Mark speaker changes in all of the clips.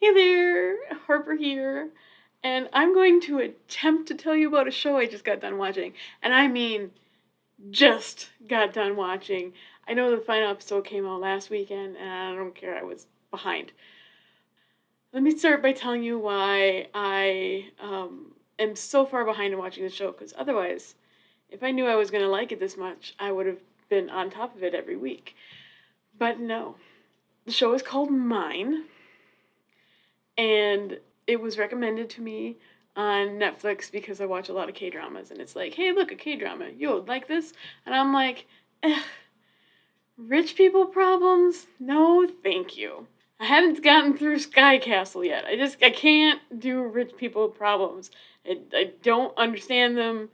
Speaker 1: Hey there, Harper here, and I'm going to attempt to tell you about a show I just got done watching. And I mean, just got done watching. I know the final episode came out last weekend, and I don't care, I was behind. Let me start by telling you why I am so far behind in watching the show, because otherwise, if I knew I was going to like it this much, I would have been on top of it every week. But no. The show is called Mine, and it was recommended to me on Netflix because I watch a lot of K-dramas, and it's like, hey, look, a K-drama, you'll like this? And I'm like, rich people problems? No, thank you. I haven't gotten through Sky Castle yet. I can't do rich people problems. I don't understand them,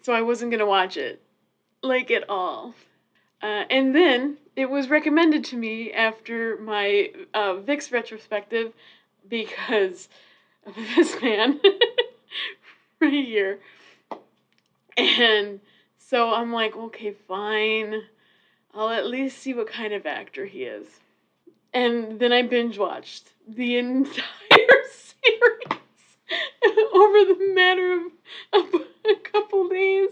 Speaker 1: so I wasn't gonna watch it, like, at all. And then it was recommended to me after my VIX retrospective because of this man right here. And so I'm like, okay, fine. I'll at least see what kind of actor he is. And then I binge watched the entire series over the matter of a couple days.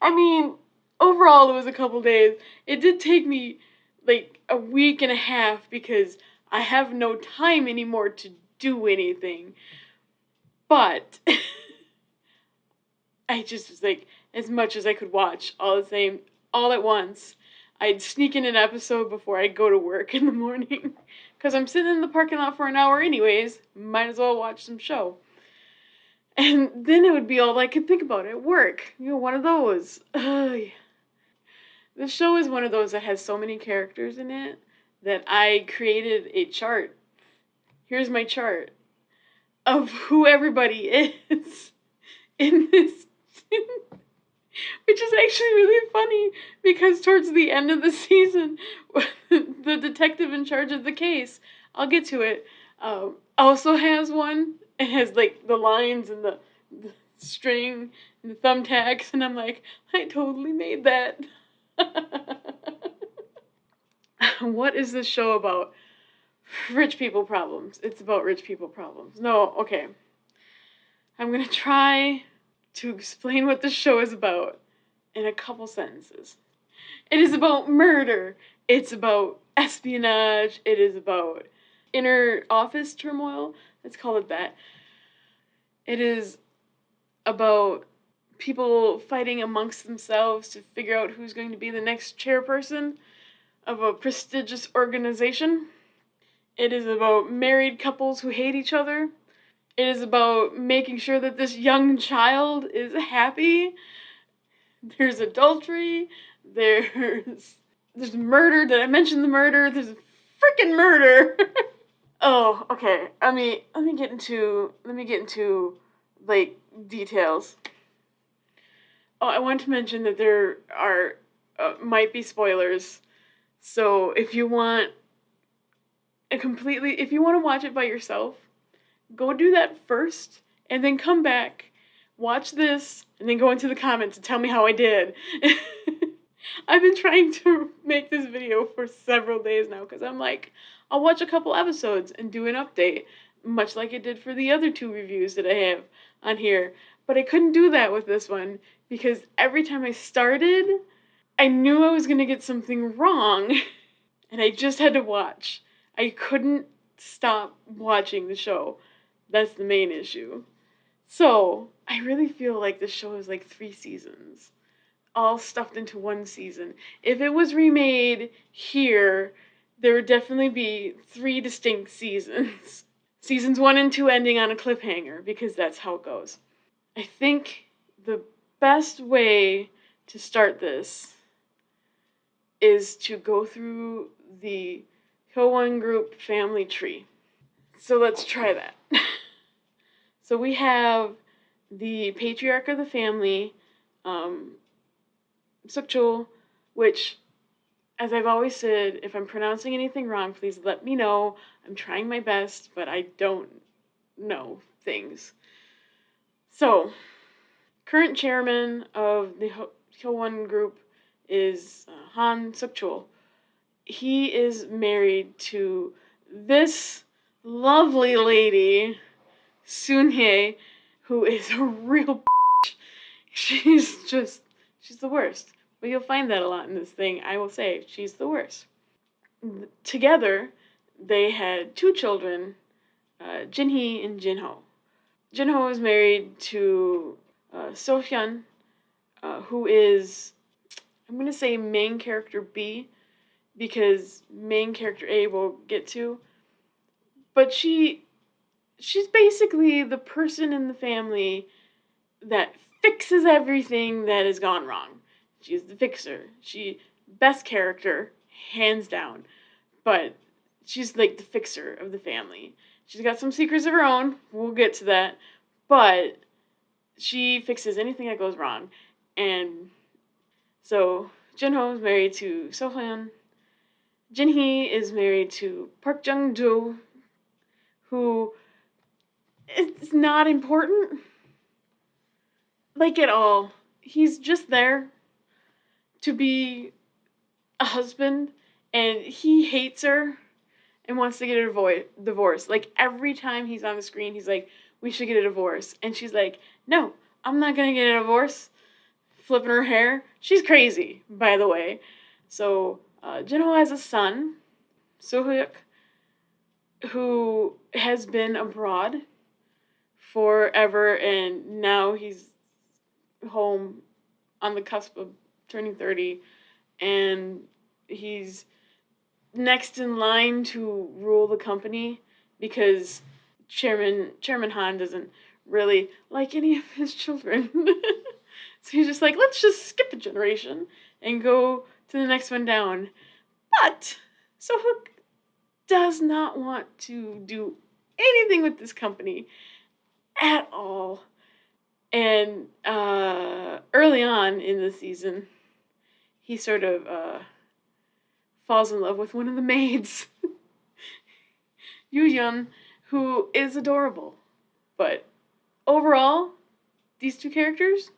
Speaker 1: I mean, overall, it was a couple days. It did take me like a week and a half because I have no time anymore to do anything. But I just was like, as much as I could watch all the same, all at once. I'd sneak in an episode before I'd go to work in the morning. Because I'm sitting in the parking lot for an hour anyways. Might as well watch some show. And then it would be all I could think about at work. You know, one of those. The show is one of those that has so many characters in it that I created a chart. Here's my chart of who everybody is in this. Which is actually really funny because towards the end of the season, the detective in charge of the case, I'll get to it, also has one. It has like the lines and the string and the thumbtacks, and I'm like, I totally made that. What is this show about? Rich people problems. It's about rich people problems. No, okay. I'm gonna try to explain what this show is about in a couple sentences. It is about murder. It's about espionage. It is about inner office turmoil. Let's call it that. It is about people fighting amongst themselves to figure out who's going to be the next chairperson of a prestigious organization. It is about married couples who hate each other. It is about making sure that this young child is happy. There's adultery. There's murder. Did I mention the murder? There's a freaking murder. Oh, okay. Let me get into like details. Oh, I want to mention that there are might be spoilers. So if you want if you want to watch it by yourself, go do that first, and then come back, watch this, and then go into the comments and tell me how I did. I've been trying to make this video for several days now because I'm like, I'll watch a couple episodes and do an update, much like I did for the other 2 reviews that I have on here. But I couldn't do that with this one because every time I started, I knew I was going to get something wrong, and I just had to watch. I couldn't stop watching the show. That's the main issue. So, I really feel like the show is like 3 seasons, all stuffed into one season. If it was remade here, there would definitely be 3 distinct seasons. Seasons 1 and 2 ending on a cliffhanger, because that's how it goes. I think the best way to start this is to go through the Hyowon Group family tree. So let's try that. So we have the patriarch of the family, Sukchul, which, as I've always said, if I'm pronouncing anything wrong, please let me know. I'm trying my best, but I don't know things. So, current chairman of the Hyowon Group is Han Sukchul. He is married to this lovely lady, Sunhye, who is a real she's the worst. But you'll find that a lot in this thing. I will say, she's the worst. Together, they had two children, Jinhee and Jinho. Jinho is married to Sohyun, who is, I'm going to say main character B, because main character A we'll get to. But she's basically the person in the family that fixes everything that has gone wrong. She's the fixer. She best character, hands down. But she's like the fixer of the family. She's got some secrets of her own. We'll get to that. But she fixes anything that goes wrong. And so Jinho is married to Sohyun. Jinhee is married to Park Jung-jo, who is not important, like at all. He's just there to be a husband, and he hates her and wants to get a divorce. Like every time he's on the screen, he's like, "We should get a divorce," and she's like, "No, I'm not gonna get a divorce." Flipping her hair. She's crazy, by the way. So Jinho has a son, Sohyuk, who has been abroad forever, and now he's home on the cusp of turning 30, and he's next in line to rule the company because Chairman Han doesn't really like any of his children. So he's just like, let's just skip a generation and go to the next one down. But Sohyuk does not want to do anything with this company at all. And early on in the season, he sort of falls in love with one of the maids, Yoo-yeon, who is adorable. But overall, these two characters,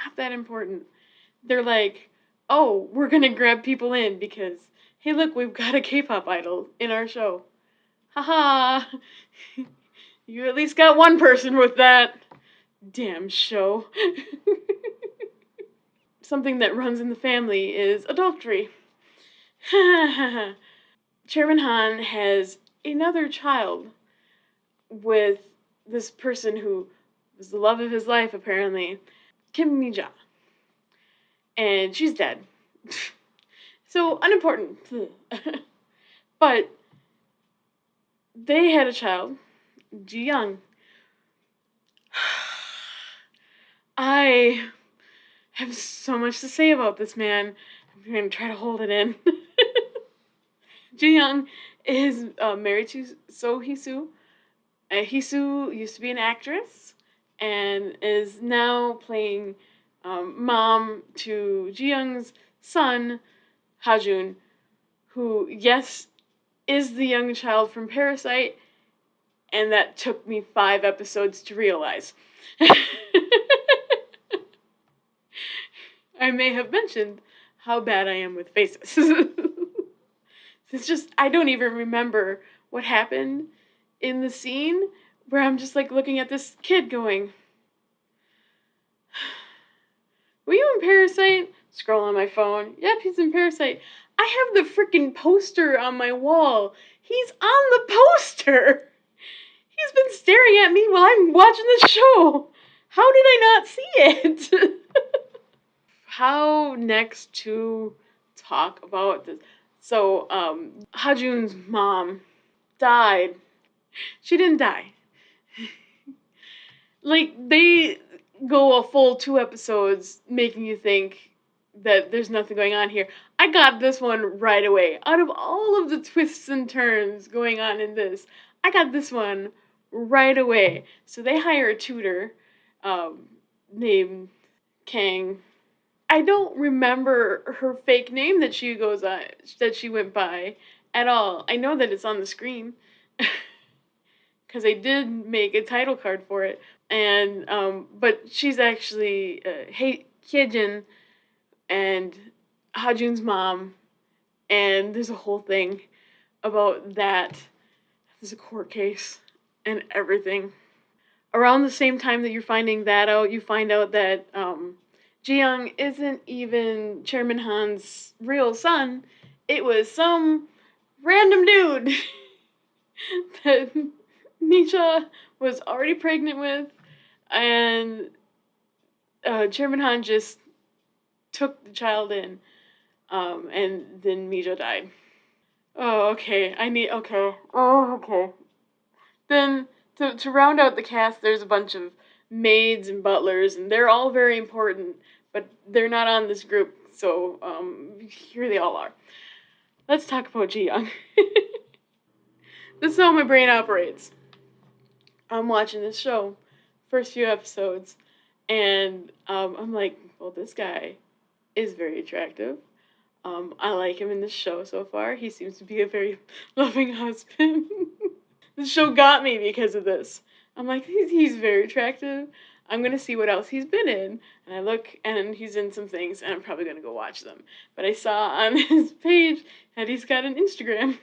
Speaker 1: not that important. They're like, oh, we're gonna grab people in because, hey, look, we've got a K-pop idol in our show. Haha! You at least got one person with that. Damn show. Something that runs in the family is adultery. Chairman Han has another child with this person who was the love of his life, apparently, Kim Mi-ja. And she's dead. So, unimportant. But they had a child, JiYong. I have so much to say about this man. I'm going to try to hold it in. JiYong is married to So Hee-soo. Hee-soo used to be an actress and is now playing mom to JiYong's son, Hajun, who, yes, is the young child from Parasite, and that took me 5 episodes to realize. I may have mentioned how bad I am with faces. It's just, I don't even remember what happened in the scene where I'm just like looking at this kid going, were you in Parasite? Scroll on my phone. Yep, he's in Parasite. I have the freaking poster on my wall. He's on the poster. He's been staring at me while I'm watching the show. How did I not see it? How next to talk about this? So, Hajun's mom died. She didn't die. Like, they go a full 2 episodes making you think that there's nothing going on here. I got this one right away. Out of all of the twists and turns going on in this, I got this one right away. So they hire a tutor named Kang. I don't remember her fake name that she went by at all. I know that it's on the screen because I did make a title card for it. And but she's actually Hyejin and Hajun's mom, and there's a whole thing about that There's a court case and everything. Around the same time that you're finding that out, you find out that JiYong isn't even Chairman Han's real son. It was some random dude that Misha was already pregnant with, and Chairman Han just took the child in, and then Misha died. Oh, okay. Okay. Oh, okay. Then to round out the cast, there's a bunch of maids and butlers, and they're all very important, but they're not on this group. So here they all are. Let's talk about JiYong. This is how my brain operates. I'm watching this show, first few episodes, and I'm like, well, this guy is very attractive. I like him in this show so far. He seems to be a very loving husband. The show got me because of this. I'm like, he's very attractive. I'm gonna see what else he's been in. And I look, and he's in some things, and I'm probably gonna go watch them. But I saw on his page that he's got an Instagram.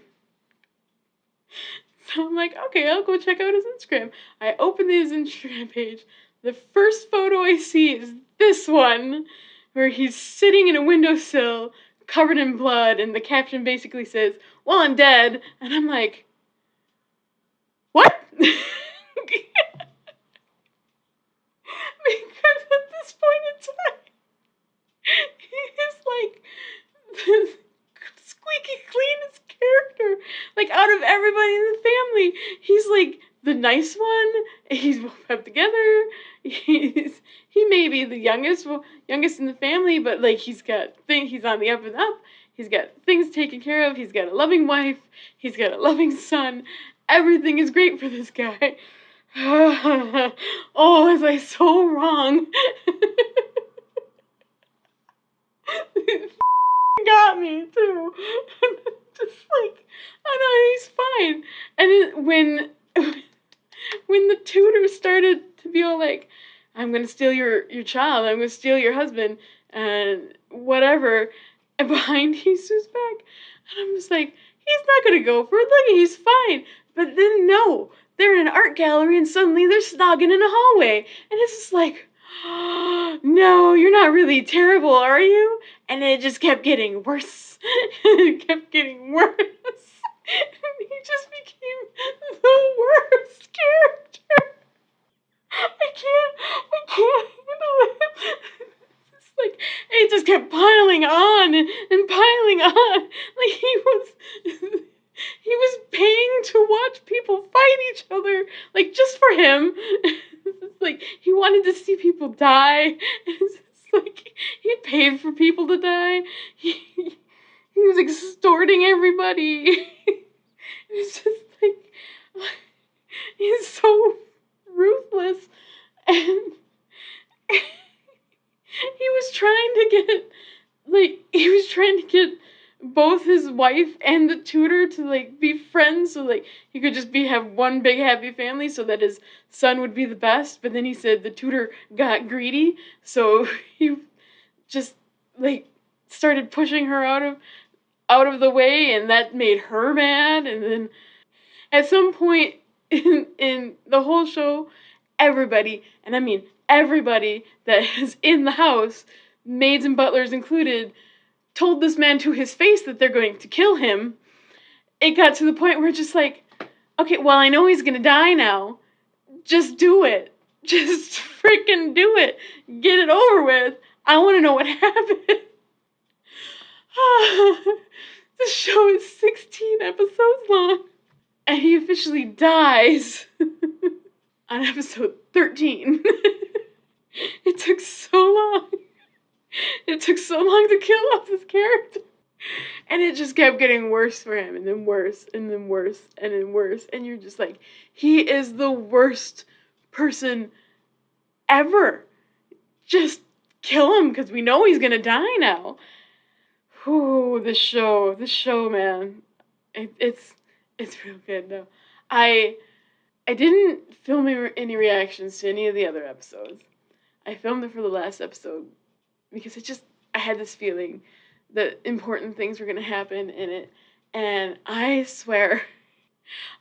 Speaker 1: So I'm like, okay, I'll go check out his Instagram. I open his Instagram page. The first photo I see is this one, where he's sitting in a windowsill, covered in blood, and the caption basically says, well, I'm dead. And I'm like, what? Because at this point in time, he's like the squeaky cleanest character. Like, out of everybody in the family, he's like the nice one. He's well kept together. He may be the youngest in the family, but like he's on the up and up. He's got things taken care of. He's got a loving wife. He's got a loving son. Everything is great for this guy. Oh, was I so wrong? It got me too. Just like, I know he's fine. And when the tutor started to be all like, I'm gonna steal your child, I'm gonna steal your husband, and whatever, and behind Jesus' back, and I'm just like, he's not gonna go for it. Look, he's fine. But then no, they're in an art gallery, and suddenly they're snogging in a hallway, and it's just like, oh, no, you're not really terrible, are you? And it just kept getting worse. It kept getting worse. And he just became the worst character. I can't handle it. It's like, it just kept piling on and piling on. Like he was paying to watch people fight each other, like just for him. It's like he wanted to see people die. It's like he paid for people to die. He was extorting everybody. It's just like he's so ruthless, and he was trying to get both his wife and the tutor to like be friends, so like he could just have one big happy family, so that his son would be the best. But then he said the tutor got greedy, so he just like started pushing her out of the way, and that made her mad. And then at some point in the whole show, everybody, and I mean everybody that is in the house, maids and butlers included, told this man to his face that they're going to kill him. It got to the point where just like, okay, well, I know he's gonna die now. Just do it. Just freaking do it. Get it over with. I want to know what happened. The show is 16 episodes long, and he officially dies on episode 13. It took so long. It took so long to kill off this character. And it just kept getting worse for him, and then worse, and then worse, and then worse. And you're just like, he is the worst person ever. Just kill him, because we know he's gonna die now. Whew, this show, man. It's real good, though. I didn't film any reactions to any of the other episodes. I filmed it for the last episode because I had this feeling that important things were going to happen in it. And I swear,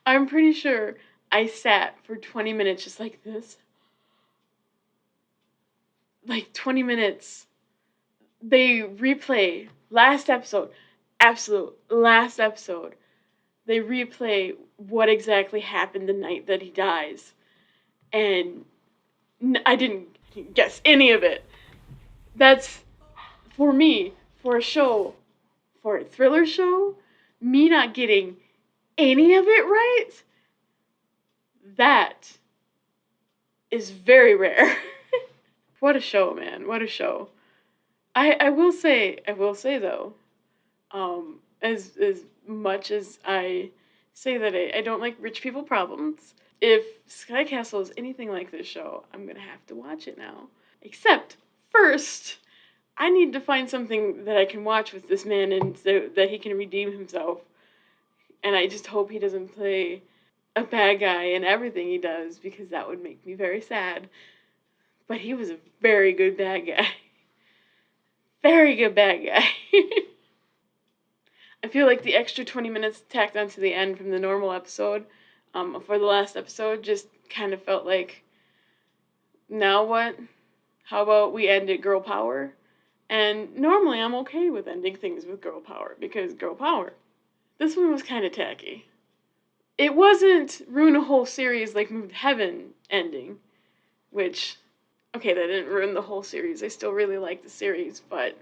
Speaker 1: I'm pretty sure I sat for 20 minutes just like this. Like 20 minutes. They replay last episode, absolute last episode. They replay what exactly happened the night that he dies. And I didn't guess any of it. That's, for me, for a show, for a thriller show, me not getting any of it right, that is very rare. What a show, man. What a show. I will say though, as much as I say that I don't like rich people problems, if Sky Castle is anything like this show, I'm gonna have to watch it now. Except, first, I need to find something that I can watch with this man and so that he can redeem himself. And I just hope he doesn't play a bad guy in everything he does, because that would make me very sad. But he was a very good bad guy. Very good bad guy. I feel like the extra 20 minutes tacked onto the end from the normal episode, for the last episode, just kind of felt like, now what? How about we end it girl power? And normally I'm okay with ending things with girl power, because girl power. This one was kind of tacky. It wasn't ruin a whole series like Moved Heaven ending, which, okay, that didn't ruin the whole series. I still really like the series, but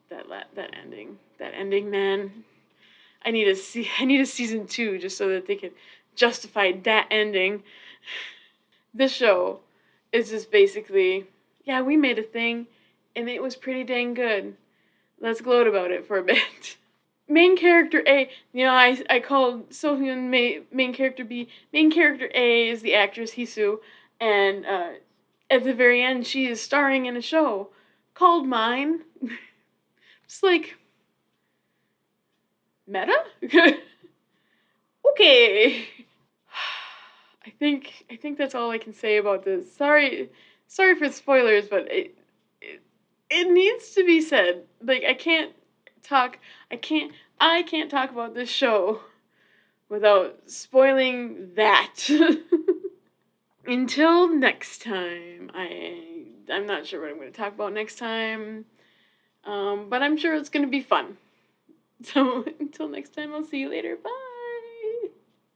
Speaker 1: that ending, man. I need a season 2 just so that they can justify that ending. This show is just basically, yeah, we made a thing, and it was pretty dang good. Let's gloat about it for a bit. Main character A, I called Sohyun main character B. Main character A is the actress Hisu, and at the very end, she is starring in a show called Mine. Just like, meta? Okay. I think that's all I can say about this. Sorry for spoilers, but it needs to be said. Like, talk I can't talk about this show without spoiling that. Until next time, I'm not sure what I'm going to talk about next time, but I'm sure it's going to be fun. So until next time, I'll see you later. Bye.